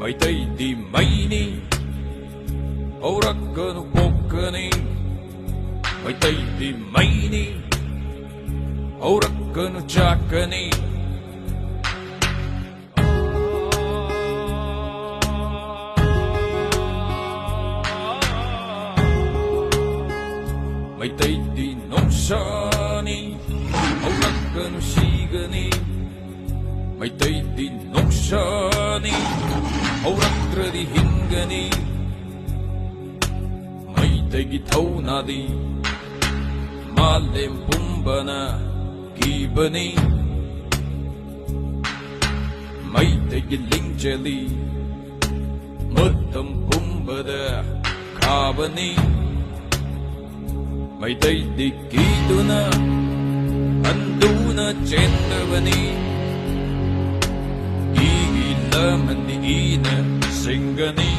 ಮೈತೈತಿ ಮೈನಿ ಔರಕ್ಕನು ಪೊಕ್ಕನೆ ಮೈತೈತಿ ಮೈನಿ ಔರಕ್ಕನು ಚಾಕನೆ ಮೈತೈತಿ ನೊಕ್ಷಾನಿ ಔರಕ್ಕನು ಶೀಗನೆ ಮೈತೈತಿ ನೊಕ್ಷಾನಿ ಔರಕ್ರದಿ ಹಿಂಗನಿ ಮೈತೈಗಿ ಥೌನಾದಿ ಮಾಲೆಂ ಪುಂಬನ ಗೀಬನಿ ಮೈತೈಗಿ ಲಿಂಜಲಿ ಮತ್ತಂ ಪುಂಬದ ಕಾವನಿ ಮೈತೈತಿ ಗೀದುನ ಅಂದೂನ ಚೇಂದ್ರವನಿ ಮಂದಿ ಈನ ಸಿಂಗನಿ